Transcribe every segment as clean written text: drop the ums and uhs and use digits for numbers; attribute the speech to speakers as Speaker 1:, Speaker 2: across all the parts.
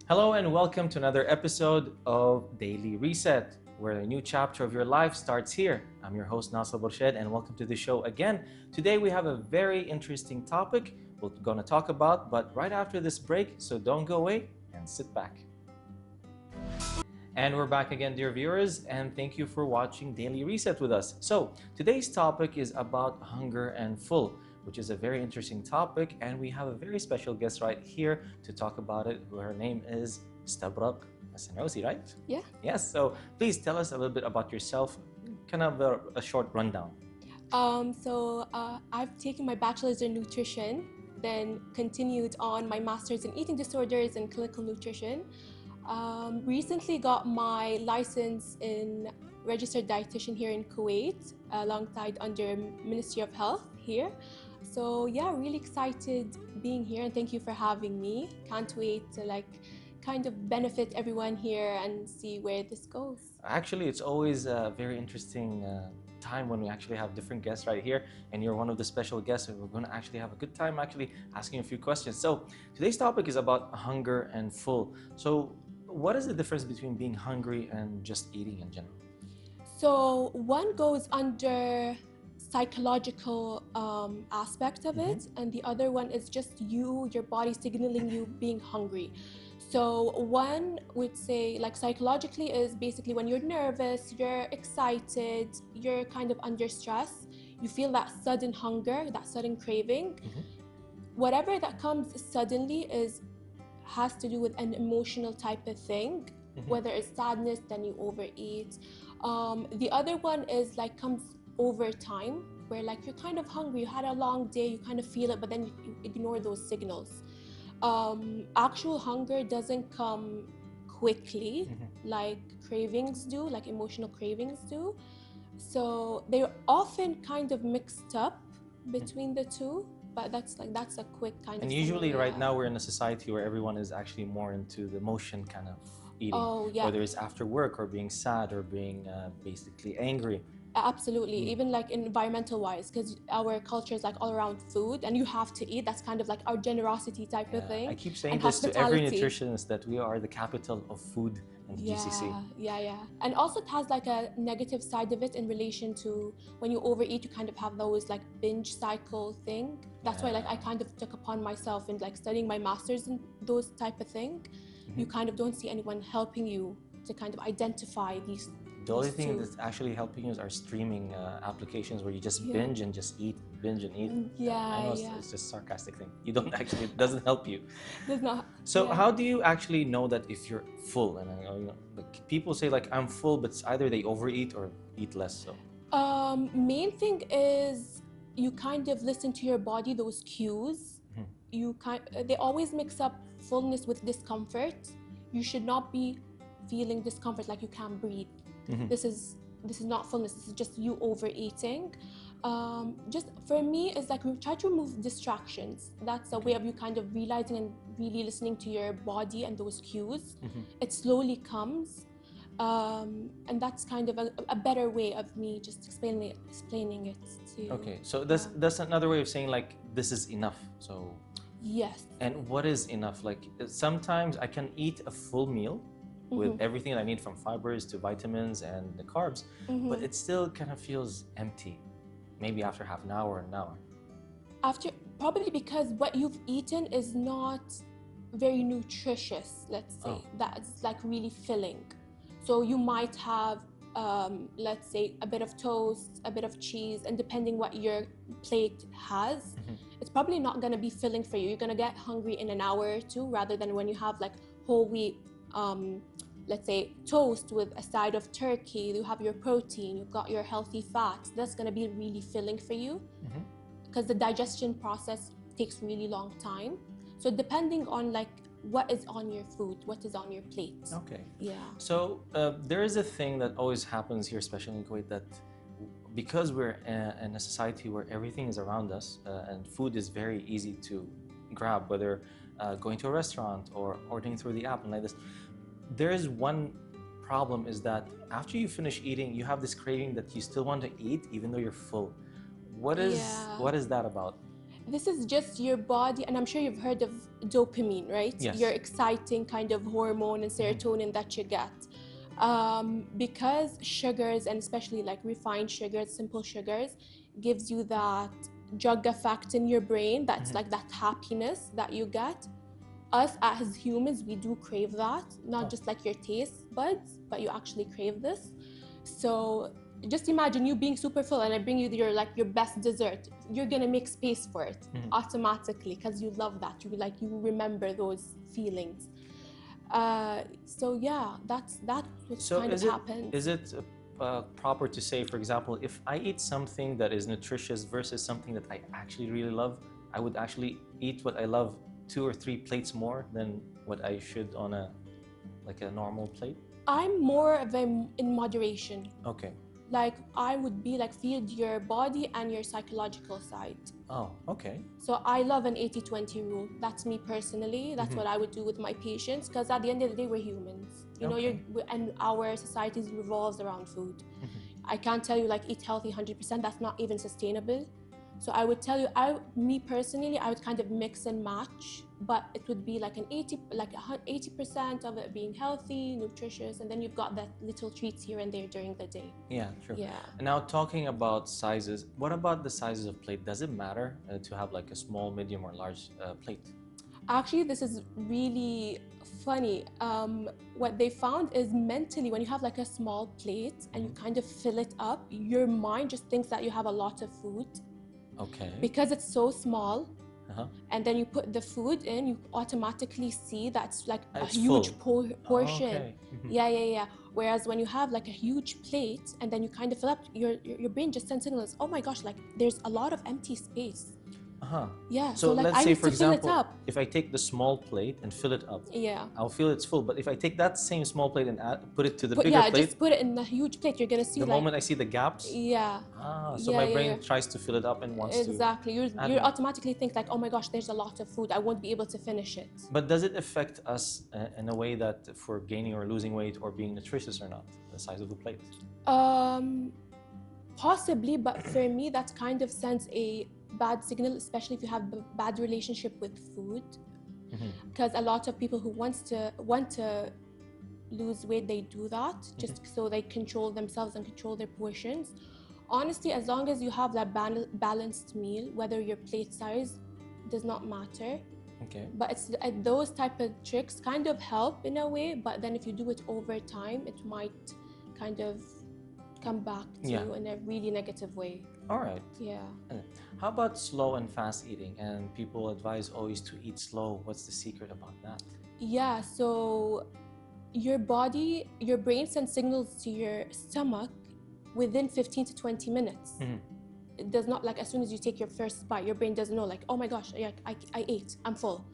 Speaker 1: Hello and welcome to another episode of Daily Reset, where a new chapter of your life starts here. I'm your host Nasser Borshed and welcome to the show again. Today we have a very interesting topic we're going to talk about, but right after this break, so don't go away and sit back. And we're back again, dear viewers, and thank you for watching Daily Reset with us. So today's topic is about hunger and full, which is a very interesting topic, and we have a very special guest right here to talk about it. Her name is Estabraq Alsanousi, right?
Speaker 2: Yeah.
Speaker 1: Yes, so please tell us a little bit about yourself, kind of a short rundown.
Speaker 2: I've taken my bachelor's in nutrition, then continued on my master's in eating disorders and clinical nutrition. Recently got my license in registered dietitian here in Kuwait, alongside under Ministry of Health here. So yeah, really excited being here, and thank you for having me. Can't wait to kind of benefit everyone here and see where this goes.
Speaker 1: Actually, it's always a very interesting time when we actually have different guests right here, and you're one of the special guests, and we're going to actually have a good time actually asking a few questions. So today's topic is about hunger and full. So what is the difference between being hungry and just eating in general?
Speaker 2: So one goes under psychological aspect of it, and the other one is just your body signaling you being hungry. So one would say psychologically is basically when you're nervous, you're excited, you're kind of under stress, you feel that sudden hunger, that sudden craving. Whatever that comes suddenly has to do with an emotional type of thing. Whether it's sadness, then you overeat. The other one is comes over time, where you're kind of hungry, you had a long day, you kind of feel it, but then you ignore those signals. Actual hunger doesn't come quickly like cravings do, like emotional cravings do. So they're often kind of mixed up between the two, but that's a quick kind of.
Speaker 1: And usually right now we're in a society where everyone is actually more into the emotion kind of eating.
Speaker 2: Oh, yeah.
Speaker 1: Whether it's after work or being sad or being basically angry.
Speaker 2: Absolutely. Even environmental wise, because our culture is all around food and you have to eat. That's kind of our generosity type of thing.
Speaker 1: I keep saying this to every nutritionist, that we are the capital of food and GCC.
Speaker 2: Yeah. And also it has a negative side of it in relation to when you overeat, you kind of have those binge cycle thing. That's why I kind of took upon myself in studying my master's in those type of thing. You kind of don't see anyone helping you to kind of identify these.
Speaker 1: The only thing that's actually helping you are streaming applications where you just binge and just eat, binge and eat. I know it's just a sarcastic thing. You don't actually, it doesn't help you.
Speaker 2: Does not.
Speaker 1: So how do you actually know that if you're full? And people say I'm full, but it's either they overeat or eat less. So
Speaker 2: main thing is you kind of listen to your body, those cues. They always mix up fullness with discomfort. You should not be feeling discomfort like you can't breathe. This is not fullness. This is just you overeating. Just for me, it's we try to remove distractions. That's a way of you kind of realizing and really listening to your body and those cues. It slowly comes, and that's kind of a better way of me just explaining it to you.
Speaker 1: Okay, so that's another way of saying this is enough. So
Speaker 2: yes.
Speaker 1: And what is enough? Sometimes I can eat a full meal with everything I need, from fibers to vitamins and the carbs, but it still kind of feels empty, maybe after half an hour, an hour.
Speaker 2: Probably because what you've eaten is not very nutritious, let's say. That's really filling. So you might have, let's say, a bit of toast, a bit of cheese, and depending what your plate has, it's probably not going to be filling for you. You're going to get hungry in an hour or two, rather than when you have whole wheat, let's say toast with a side of turkey, you have your protein, you've got your healthy fats. That's going to be really filling for you, because the digestion process takes really long time. So depending on what is on your food, what is on your plate.
Speaker 1: Okay.
Speaker 2: Yeah.
Speaker 1: So there is a thing that always happens here, especially in Kuwait, that because we're in a society where everything is around us and food is very easy to grab, whether going to a restaurant or ordering through the app and like this, there is one problem, is that after you finish eating, you have this craving that you still want to eat even though you're full. What is that about?
Speaker 2: This is just your body, and I'm sure you've heard of dopamine, right?
Speaker 1: Yes.
Speaker 2: Your exciting kind of hormone and serotonin that you get. Because sugars, and especially like refined sugars, simple sugars, gives you that drug effect in your brain, that's like that happiness that you get. Us as humans, we do crave that, not just like your taste buds, but you actually crave this. So just imagine you being super full and I bring you your best dessert. You're gonna make space for it automatically because you love that. You remember those feelings. So yeah, that's what kind of happens.
Speaker 1: Is it proper to say, for example, if I eat something that is nutritious versus something that I actually really love, I would actually eat what I love 2 or 3 plates more than what I should on a normal plate?
Speaker 2: I'm more of in moderation.
Speaker 1: Okay.
Speaker 2: Like I would be like feed your body and your psychological side.
Speaker 1: Oh, okay.
Speaker 2: So I love an 80-20 rule. That's me personally. That's what I would do with my patients, because at the end of the day, we're humans. You know, and our society revolves around food. I can't tell you like eat healthy 100%. That's not even sustainable. So I would tell you, me personally, I would kind of mix and match, but it would be like 80% of it being healthy, nutritious, and then you've got that little treats here and there during the day.
Speaker 1: Yeah, true.
Speaker 2: Yeah.
Speaker 1: And now talking about sizes, what about the sizes of plate? Does it matter to have like a small, medium, or large plate?
Speaker 2: Actually, this is really funny. What they found is mentally, when you have like a small plate and you kind of fill it up, your mind just thinks that you have a lot of food.
Speaker 1: Okay.
Speaker 2: Because it's so small, and then you put the food in, you automatically see that's like a huge portion.
Speaker 1: Okay.
Speaker 2: Yeah. Whereas when you have like a huge plate and then you kind of fill up, your brain just sends signals, oh my gosh, like there's a lot of empty space. Yeah.
Speaker 1: So
Speaker 2: like,
Speaker 1: let's say, for example,
Speaker 2: fill it up.
Speaker 1: if I take the small plate and fill it up,
Speaker 2: Yeah,
Speaker 1: I'll feel it's full. But if I take that same small plate and put it to the bigger plate,
Speaker 2: just put it in the huge plate, you're gonna see
Speaker 1: the
Speaker 2: like,
Speaker 1: moment I see the gaps, so my brain tries to fill it up and wants to.
Speaker 2: Exactly. You automatically think like, oh my gosh, there's a lot of food, I won't be able to finish it.
Speaker 1: But does it affect us in a way that for gaining or losing weight or being nutritious or not, the size of the plate?
Speaker 2: Possibly, but for me that kind of sends a bad signal, especially if you have a bad relationship with food. Because a lot of people who want to lose weight, they do that just so they control themselves and control their portions. Honestly, as long as you have that balanced meal, whether your plate size does not matter.
Speaker 1: Okay.
Speaker 2: But it's those type of tricks kind of help in a way, but then if you do it over time, it might kind of come back to you in a really negative way.
Speaker 1: All right.
Speaker 2: Yeah.
Speaker 1: How about slow and fast eating? And people advise always to eat slow. What's the secret about that?
Speaker 2: Yeah, so your brain sends signals to your stomach within 15 to 20 minutes. It does not, like as soon as you take your first bite, your brain doesn't know like, oh my gosh, I ate, I'm full.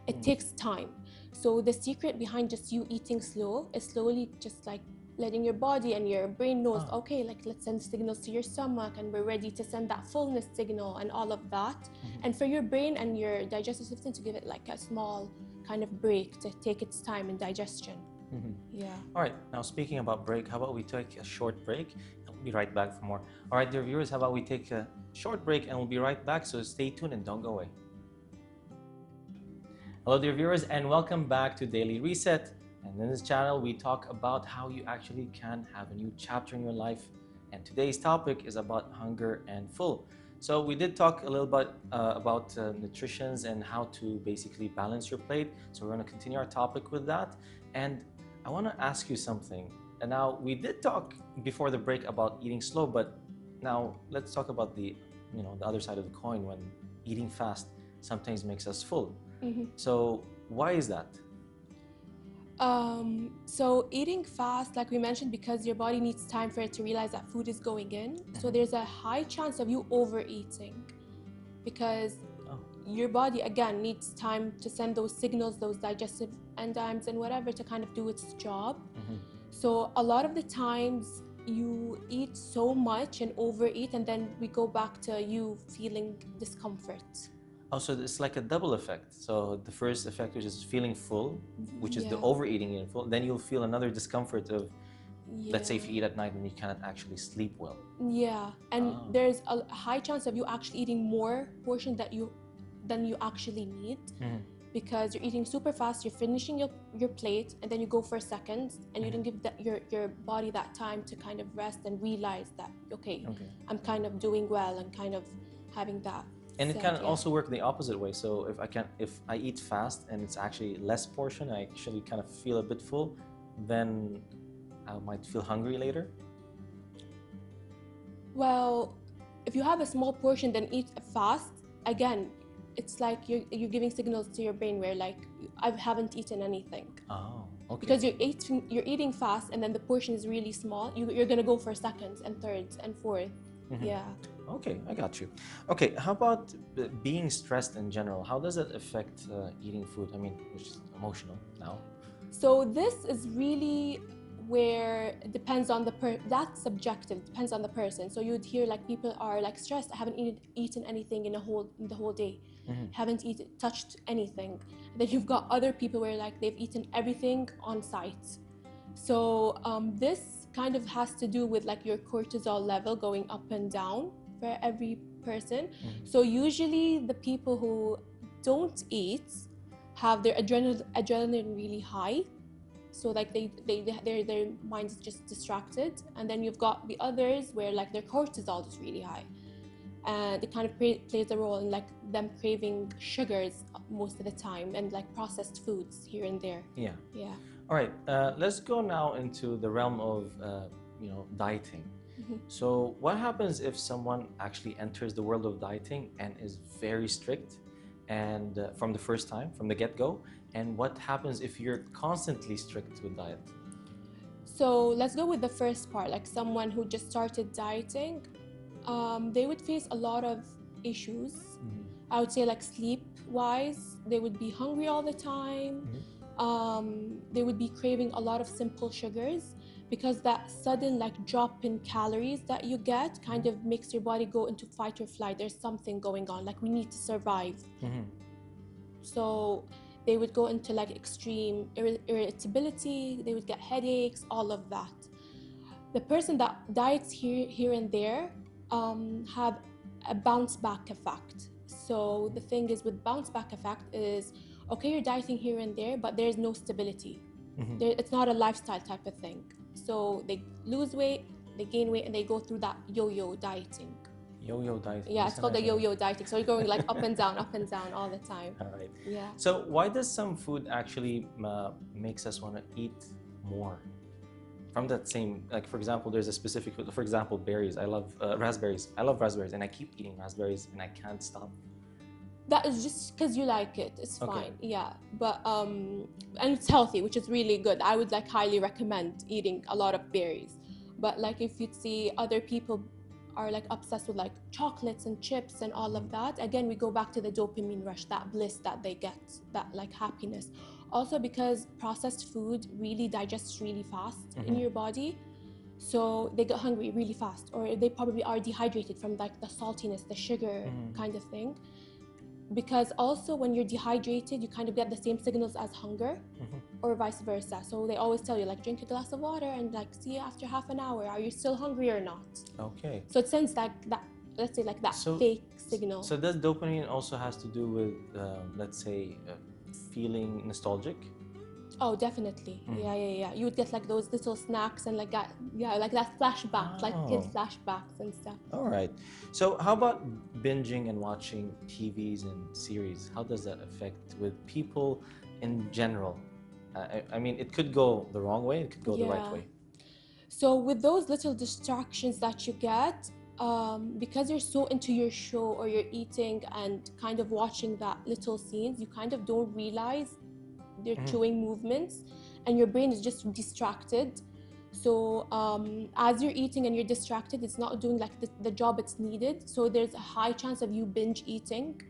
Speaker 2: It takes time. So the secret behind just you eating slow is slowly just like letting your body and your brain knows, okay, like let's send signals to your stomach and we're ready to send that fullness signal and all of that. And for your brain and your digestive system to give it like a small kind of break to take its time in digestion. Yeah.
Speaker 1: All right, now speaking about break, how about we take a short break and we'll be right back for more. All right, dear viewers, how about we take a short break and we'll be right back, so stay tuned and don't go away. Hello, dear viewers, and welcome back to Daily Reset. And in this channel, we talk about how you actually can have a new chapter in your life. And today's topic is about hunger and full. So we did talk a little bit about nutrition and how to basically balance your plate. So we're going to continue our topic with that. And I want to ask you something. And now we did talk before the break about eating slow, but now let's talk about the other side of the coin, when eating fast sometimes makes us full. So why is that?
Speaker 2: So eating fast, like we mentioned, because your body needs time for it to realize that food is going in. So there's a high chance of you overeating, because your body, again, needs time to send those signals, those digestive enzymes and whatever, to kind of do its job. So a lot of the times you eat so much and overeat, and then we go back to you feeling discomfort.
Speaker 1: Oh, so it's like a double effect. So the first effect, which is feeling full, which is the overeating and full, then you'll feel another discomfort of, let's say if you eat at night and you cannot actually sleep well.
Speaker 2: Yeah, and there's a high chance of you actually eating more portion that you than you actually need. Because you're eating super fast, you're finishing your plate, and then you go for seconds, and you don't give your body that time to kind of rest and realize that, okay. I'm kind of doing well and kind of having that.
Speaker 1: And it can also work the opposite way. So if I eat fast and it's actually less portion, I actually kind of feel a bit full, then I might feel hungry later.
Speaker 2: Well, if you have a small portion then eat fast, again, it's like you're giving signals to your brain where like I haven't eaten anything.
Speaker 1: Oh, okay.
Speaker 2: Because you're eating fast, and then the portion is really small. You're gonna go for seconds and thirds and fourth. Yeah.
Speaker 1: Okay, I got you. Okay, how about being stressed in general? How does it affect eating food? I mean, which is emotional now.
Speaker 2: So this is really where it depends on that's subjective, depends on the person. So you'd hear like people are like stressed, I haven't eaten anything in the whole day, haven't touched anything. Then you've got other people where like they've eaten everything on site. So this kind of has to do with like your cortisol level going up and down for every person. So usually the people who don't eat have their adrenaline really high. So like their mind is just distracted, and then you've got the others where like their cortisol is really high, and it kind of plays a role in like them craving sugars most of the time and like processed foods here and there. Yeah.
Speaker 1: All right, let's go now into the realm of dieting. So what happens if someone actually enters the world of dieting and is very strict, and from the first time, from the get-go? And what happens if you're constantly strict with diet?
Speaker 2: So let's go with the first part, like someone who just started dieting. They would face a lot of issues. I would say like sleep-wise, they would be hungry all the time. They would be craving a lot of simple sugars, because that sudden like drop in calories that you get kind of makes your body go into fight or flight. There's something going on, like we need to survive. So they would go into like extreme irritability, they would get headaches, all of that. The person that diets here and there have a bounce back effect. So the thing is with bounce back effect is, okay, you're dieting here and there, but there's no stability. It's not a lifestyle type of thing. So they lose weight, they gain weight, and they go through that yo-yo dieting.
Speaker 1: Yo-yo dieting.
Speaker 2: Yeah, it's called the yo-yo dieting. So you're going like up and down all the time.
Speaker 1: All right.
Speaker 2: Yeah.
Speaker 1: So why does some food actually makes us want to eat more? From that same, like for example, there's a specific, for example, berries. I love raspberries. I love raspberries, and I keep eating raspberries, and I can't stop.
Speaker 2: That is just because you like it. It's fine. Yeah, but and it's healthy, which is really good. I would like highly recommend eating a lot of berries. But like if you'd see other people are like obsessed with like chocolates and chips and all of that, again we go back to the dopamine rush, that bliss that they get, that like happiness. Also because processed food really digests really fast in your body, so they get hungry really fast, or they probably are dehydrated from like the saltiness, the sugar kind of thing. Because also when you're dehydrated, you kind of get the same signals as hunger, or vice versa. So they always tell you like drink a glass of water and like see you after half an hour, are you still hungry or not?
Speaker 1: Okay.
Speaker 2: So it sends like that, let's say like that fake signal.
Speaker 1: So does dopamine also has to do with let's say feeling nostalgic?
Speaker 2: Oh, definitely. Yeah. You would get like those little snacks and like that, like that flashback, like kid flashbacks and stuff.
Speaker 1: All right. So how about binging and watching TVs and series? How does that affect with people in general? I mean, it could go the wrong way, it could go the right way.
Speaker 2: So with those little distractions that you get, because you're so into your show or you're eating and kind of watching that little scenes, you kind of don't realize their chewing movements, and your brain is just distracted. So as you're eating and you're distracted, it's not doing like the job it's needed. So there's a high chance of you binge eating.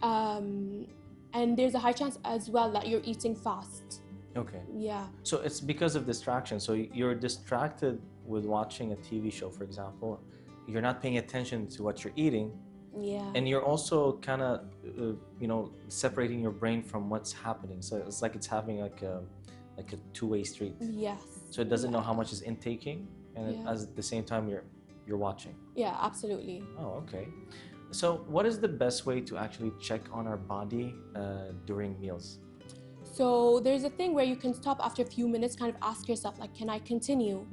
Speaker 2: And there's a high chance as well that you're eating fast.
Speaker 1: Okay.
Speaker 2: Yeah.
Speaker 1: So it's because of distraction. So you're distracted with watching a TV show, for example. You're not paying attention to what you're eating.
Speaker 2: Yeah.
Speaker 1: And you're also kind of, separating your brain from what's happening. So it's like it's having like a two-way street.
Speaker 2: Yes.
Speaker 1: So it doesn't know how much is intaking, and at the same time you're watching.
Speaker 2: Yeah, absolutely.
Speaker 1: Oh, okay. So what is the best way to actually check on our body during meals?
Speaker 2: So there's a thing where you can stop after a few minutes, kind of ask yourself, like, can I continue?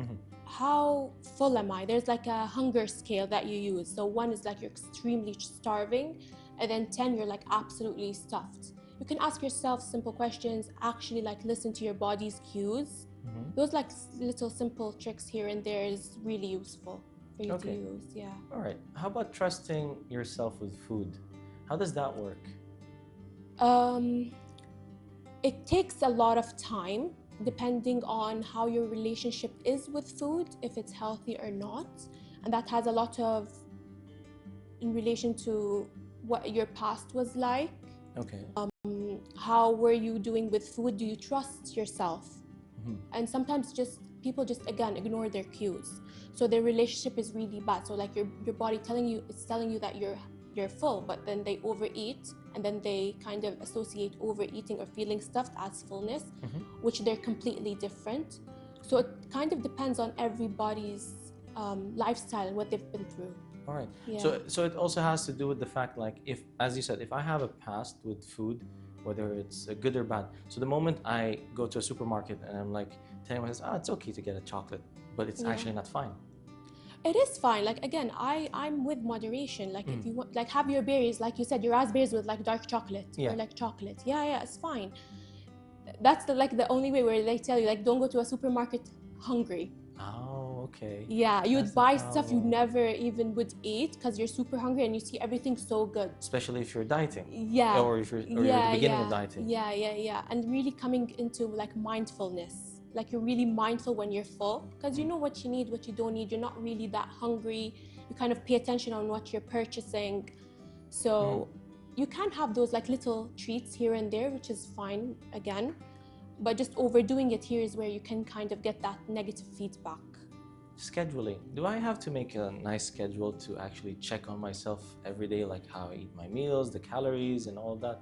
Speaker 2: How full am I? There's like a hunger scale that you use. So 1 is like you're extremely starving, and then 10, you're like absolutely stuffed. You can ask yourself simple questions, actually like listen to your body's cues. Those like little simple tricks here and there is really useful for you to use, yeah.
Speaker 1: All right, how about trusting yourself with food? How does that work?
Speaker 2: It takes a lot of time depending on how your relationship is with food, if it's healthy or not. And that has a lot of in relation to what your past was like.
Speaker 1: Okay.
Speaker 2: How were you doing with food? Do you trust yourself? And sometimes people just again ignore their cues. So their relationship is really bad. So like your body it's telling you that you're full, but then they overeat, and then they kind of associate overeating or feeling stuffed as fullness, which they're completely different. So it kind of depends on everybody's lifestyle and what they've been through.
Speaker 1: All right.
Speaker 2: Yeah.
Speaker 1: So it also has to do with the fact, like, if, as you said, if I have a past with food, whether it's good or bad, so the moment I go to a supermarket and I'm like telling myself, it's okay to get a chocolate, but it's actually not fine.
Speaker 2: It is fine. Like, again, I'm with moderation. Like, if you want, like, have your berries, like you said, your raspberries with like dark chocolate or like chocolate. Yeah, it's fine. That's the only way where they tell you, like, don't go to a supermarket hungry.
Speaker 1: Oh, okay.
Speaker 2: Yeah, you'd buy stuff you never even would eat because you're super hungry and you see everything so good.
Speaker 1: Especially if you're dieting.
Speaker 2: Yeah.
Speaker 1: Or if you're at the beginning of dieting.
Speaker 2: Yeah. And really coming into like mindfulness. Like, you're really mindful when you're full because you know what you need, what you don't need. You're not really that hungry. You kind of pay attention on what you're purchasing. So you can have those like little treats here and there, which is fine again. But just overdoing it here is where you can kind of get that negative feedback.
Speaker 1: Scheduling. Do I have to make a nice schedule to actually check on myself every day, like how I eat my meals, the calories and all that?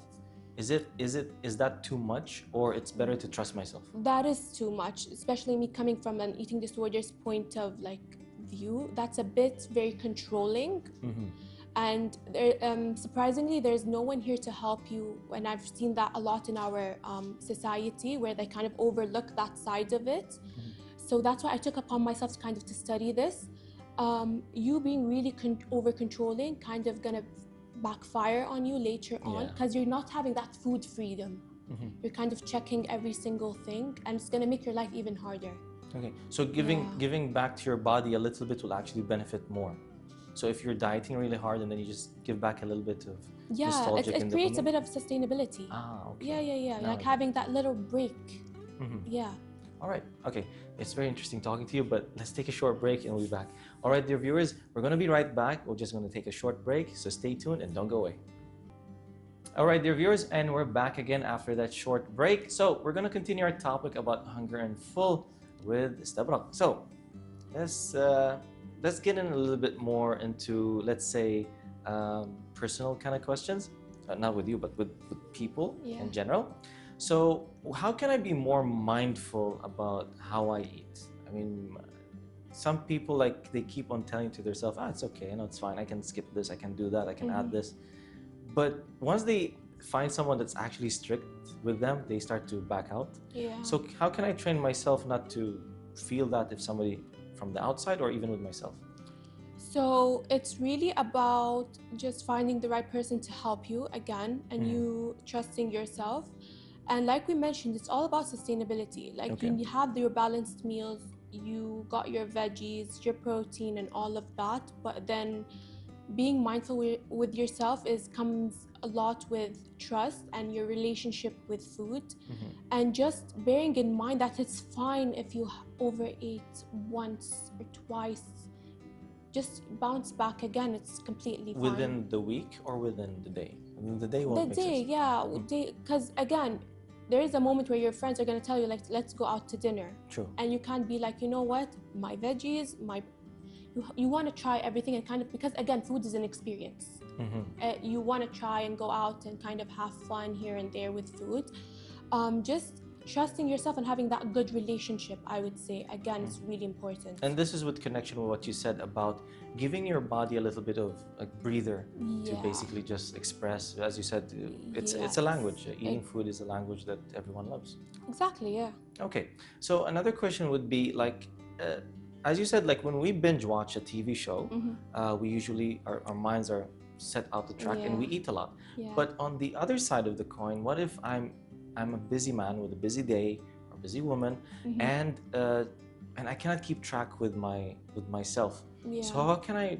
Speaker 1: Is that too much, or it's better to trust myself?
Speaker 2: That is too much, especially me coming from an eating disorders point of like view. That's a bit very controlling. And there, surprisingly, there's no one here to help you. And I've seen that a lot in our society, where they kind of overlook that side of it. So that's why I took upon myself to kind of to study this. You being really over-controlling kind of gonna backfire on you later on, because you're not having that food freedom. You're kind of checking every single thing, and it's gonna make your life even harder.
Speaker 1: Okay, so giving back to your body a little bit will actually benefit more. So if you're dieting really hard and then you just give back a little bit of nostalgic,
Speaker 2: it creates a bit of sustainability.
Speaker 1: Okay.
Speaker 2: Yeah. Like having that little break. Yeah.
Speaker 1: All right. Okay. It's very interesting talking to you, but let's take a short break and we'll be back. All right, dear viewers, we're going to be right back. We're just going to take a short break, so stay tuned and don't go away. All right, dear viewers, and we're back again after that short break. So we're going to continue our topic about hunger and full with Estabraq. So let's get in a little bit more into, let's say, personal kind of questions. Not with you, but with people in general. So how can I be more mindful about how I eat? I mean, some people, like, they keep on telling to themselves, it's okay, it's fine, I can skip this, I can do that, I can add this. But once they find someone that's actually strict with them, they start to back out. So how can I train myself not to feel that if somebody from the outside or even with myself?
Speaker 2: So it's really about just finding the right person to help you again, and you trusting yourself. And like we mentioned, it's all about sustainability. Like, you have your balanced meals, you got your veggies, your protein and all of that, but then being mindful with yourself comes a lot with trust and your relationship with food, and just bearing in mind that it's fine if you overate once or twice. Just bounce back again, it's completely fine.
Speaker 1: Within the week or within the day? The day won't make sense.
Speaker 2: Because again, there is a moment where your friends are going to tell you, like, let's go out to dinner.
Speaker 1: True.
Speaker 2: And you can't be like, you know what, my veggies, you want to try everything, and kind of, because again, food is an experience. You want to try and go out and kind of have fun here and there with food. Just trusting yourself and having that good relationship, I would say, again, is really important.
Speaker 1: And this is with connection with what you said about giving your body a little bit of a breather to basically just express. As you said, it's a language. Eating food is a language that everyone loves.
Speaker 2: Exactly, yeah.
Speaker 1: Okay, so another question would be like, as you said, like when we binge watch a TV show, we usually, our minds are set out the track and we eat a lot. But on the other side of the coin, what if I'm a busy man with a busy day or busy woman, and I cannot keep track with myself. So how can I,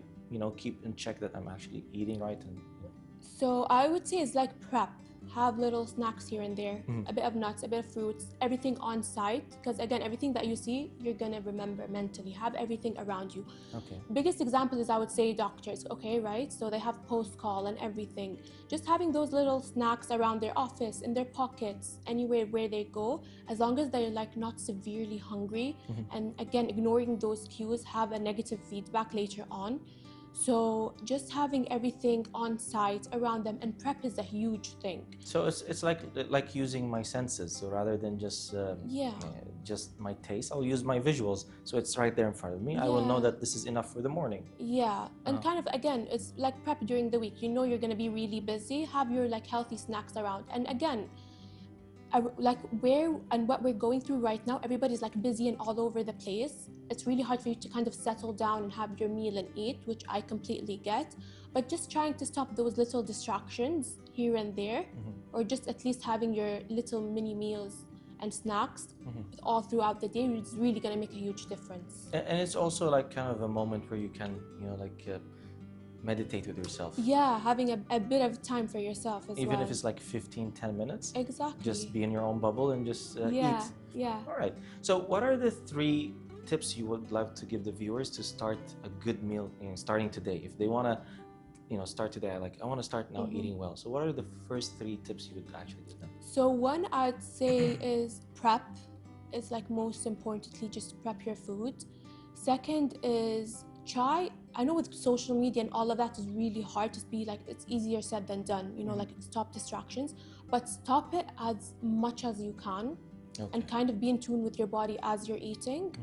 Speaker 1: keep in check that I'm actually eating right? And
Speaker 2: so I would say it's like prep. Have little snacks here and there, a bit of nuts, a bit of fruits, everything on site. Because again, everything that you see, you're gonna remember mentally. Have everything around you.
Speaker 1: Okay.
Speaker 2: Biggest example is, I would say, doctors. Okay, right? So they have post-call and everything. Just having those little snacks around their office, in their pockets, anywhere where they go, as long as they're like not severely hungry, and again, ignoring those cues have a negative feedback later on. So just having everything on site around them, and prep is a huge thing.
Speaker 1: So it's like using my senses. So rather than just my taste, I'll use my visuals. So it's right there in front of me. I will know that this is enough for the morning.
Speaker 2: Yeah, and kind of again, it's like prep during the week. You know you're going to be really busy. Have your like healthy snacks around. And again, like where and what we're going through right now, everybody's like busy and all over the place. It's really hard for you to kind of settle down and have your meal and eat, which I completely get. But just trying to stop those little distractions here and there, or just at least having your little mini meals and snacks all throughout the day is really going to make a huge difference.
Speaker 1: And it's also like kind of a moment where you can, meditate with yourself.
Speaker 2: Yeah, having a bit of time for yourself as well.
Speaker 1: Even if it's like 10 minutes.
Speaker 2: Exactly.
Speaker 1: Just be in your own bubble and just eat.
Speaker 2: Yeah.
Speaker 1: All right. So what are the 3 tips you would like to give the viewers to start a good meal starting today? If they want to, start today, I want to start now eating well. So what are the first 3 tips you would actually give them?
Speaker 2: So one I'd say is prep. It's like most importantly, just prep your food. Second is I know with social media and all of that is really hard to be like, it's easier said than done, like stop distractions, but stop it as much as you can and kind of be in tune with your body as you're eating.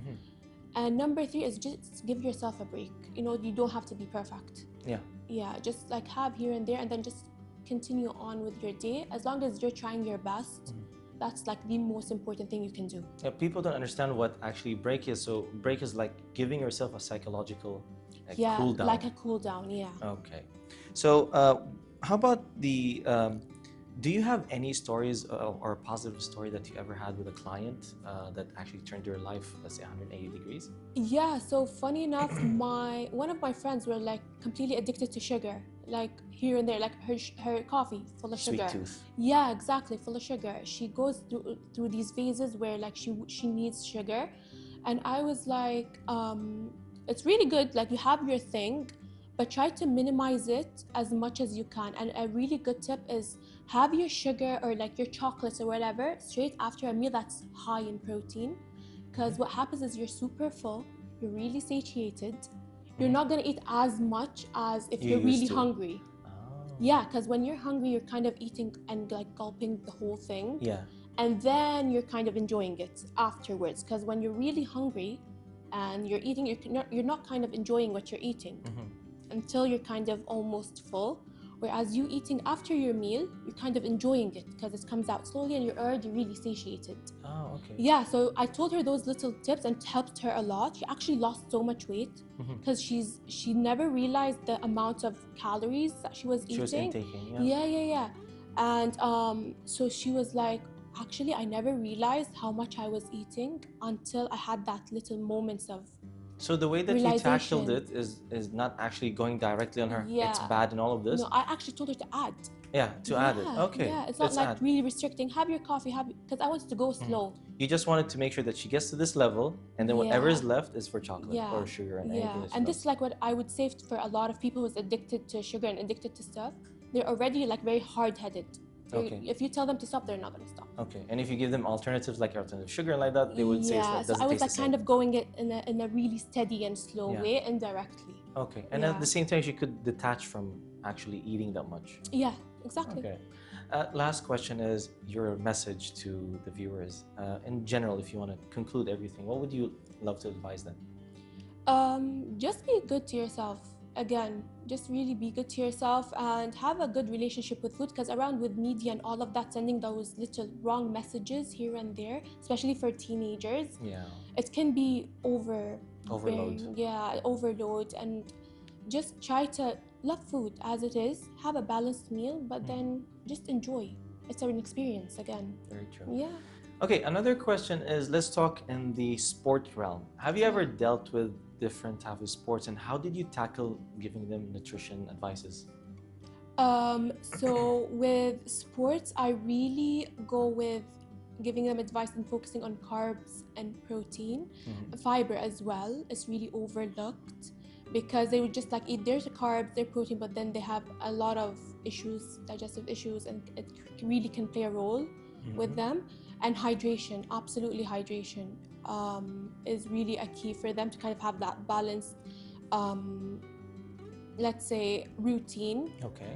Speaker 2: And number 3 is just give yourself a break. You don't have to be perfect. Yeah, just like have here and there, and then just continue on with your day. As long as you're trying your best, that's like the most important thing you can do.
Speaker 1: Yeah, people don't understand what actually break is. So break is like giving yourself a psychological cool down.
Speaker 2: Like a cool down, yeah.
Speaker 1: Okay. So how about the, do you have any stories or a positive story that you ever had with a client that actually turned your life, let's say 180 degrees?
Speaker 2: Yeah, so funny enough, one of my friends were like completely addicted to sugar. Like here and there, like her coffee full of sugar.
Speaker 1: Sweet tooth.
Speaker 2: Yeah, exactly, full of sugar. She goes through these phases where like she needs sugar, and I was like, it's really good. Like you have your thing, but try to minimize it as much as you can. And a really good tip is have your sugar or like your chocolates or whatever straight after a meal that's high in protein, because what happens is you're super full, you're really satiated. You're not going to eat as much as if you're really hungry. Yeah, because when you're hungry, you're kind of eating and like gulping the whole thing.
Speaker 1: Yeah.
Speaker 2: And then you're kind of enjoying it afterwards. Because when you're really hungry and you're eating, you're not kind of enjoying what you're eating until you're kind of almost full. Whereas you eating after your meal, you're kind of enjoying it because it comes out slowly and you're already really satiated.
Speaker 1: Oh, okay.
Speaker 2: Yeah, so I told her those little tips and it helped her a lot. She actually lost so much weight because she never realized the amount of calories that she was eating.
Speaker 1: She was intaking,
Speaker 2: Yeah. And so she was like, actually, I never realized how much I was eating until I had that little moments of
Speaker 1: So the way that you tackled it is not actually going directly on her.
Speaker 2: Yeah.
Speaker 1: It's bad and all of this.
Speaker 2: No, I actually told her to add.
Speaker 1: Yeah, to add it. Okay.
Speaker 2: Yeah, it's not like really restricting. Have your coffee, because I wanted to go slow.
Speaker 1: You just wanted to make sure that she gets to this level, and then whatever is left is for chocolate or sugar and anything.
Speaker 2: And this is like what I would say for a lot of people who's addicted to sugar and addicted to stuff. They're already like very hard-headed.
Speaker 1: Okay.
Speaker 2: If you tell them to stop, they're not going to stop.
Speaker 1: Okay. And if you give them alternatives like alternative sugar and like that, they would say it's like,
Speaker 2: so I was like kind of going it in a really steady and slow way, indirectly.
Speaker 1: Okay. And at the same time, she could detach from actually eating that much.
Speaker 2: Yeah, exactly.
Speaker 1: Okay. Last question is your message to the viewers. In general, if you want to conclude everything, what would you love to advise them?
Speaker 2: Just be good to yourself. Again, just really be good to yourself and have a good relationship with food, because around with media and all of that, sending those little wrong messages here and there, especially for teenagers, it can be
Speaker 1: overload.
Speaker 2: Yeah, overload. And just try to love food as it is, have a balanced meal, but then just enjoy. It's an experience again.
Speaker 1: Very true.
Speaker 2: Yeah.
Speaker 1: Okay, another question is, let's talk in the sport realm. Have you ever dealt with different types of sports, and how did you tackle giving them nutrition advices?
Speaker 2: So with sports, I really go with giving them advice and focusing on carbs and protein. Fiber as well is really overlooked, because they would just like eat their carbs, their protein, but then they have a lot of issues, digestive issues, and it really can play a role with them. And hydration, absolutely hydration, is really a key for them to kind of have that balanced, let's say, routine.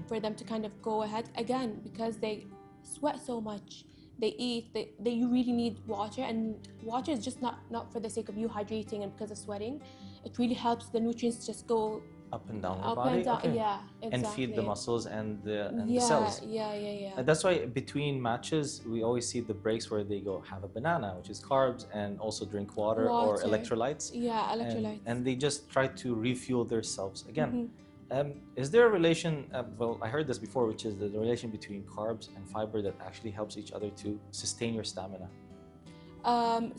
Speaker 2: For them to kind of go ahead again, because they sweat so much. They eat, you really need water, and water is just not for the sake of you hydrating and because of sweating. It really helps the nutrients just go
Speaker 1: up and down the body.
Speaker 2: Yeah, exactly.
Speaker 1: And feed the muscles and the cells.
Speaker 2: Yeah.
Speaker 1: That's why between matches we always see the breaks where they go have a banana, which is carbs, and also drink water. Or electrolytes.
Speaker 2: Yeah, electrolytes.
Speaker 1: And they just try to refuel themselves again. Is there a relation, well, I heard this before, which is the relation between carbs and fiber that actually helps each other to sustain your stamina?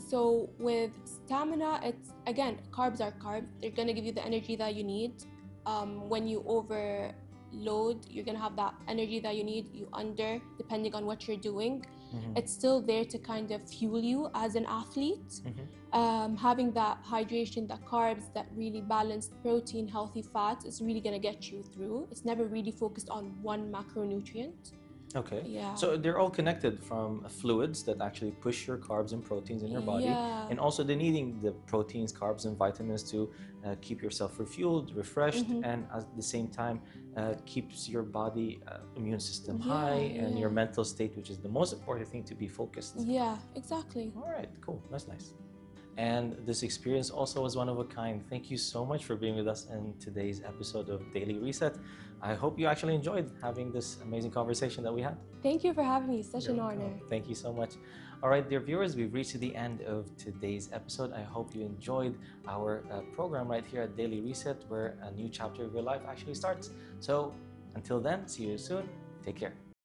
Speaker 2: So with stamina, it's, again, carbs are carbs. They're going to give you the energy that you need. When you overload, you're going to have that energy that you need. You under, depending on what you're doing. It's still there to kind of fuel you as an athlete. Having that hydration, that carbs, that really balanced protein, healthy fats is really going to get you through. It's never really focused on one macronutrient.
Speaker 1: Yeah. So they're all connected, from fluids that actually push your carbs and proteins in your body, and also the needing the proteins, carbs, and vitamins to keep yourself refueled, refreshed, and at the same time keeps your body immune system high, and your mental state, which is the most important thing, to be focused.
Speaker 2: Yeah, exactly.
Speaker 1: All right, cool. That's nice. And this experience also was one of a kind. Thank you so much for being with us in today's episode of Daily Reset. I hope you actually enjoyed having this amazing conversation that we had.
Speaker 2: Thank you for having me. Such an honor.
Speaker 1: Thank you so much. All right, dear viewers, we've reached the end of today's episode. I hope you enjoyed our program right here at Daily Reset, where a new chapter of your life actually starts. So until then, see you soon. Take care.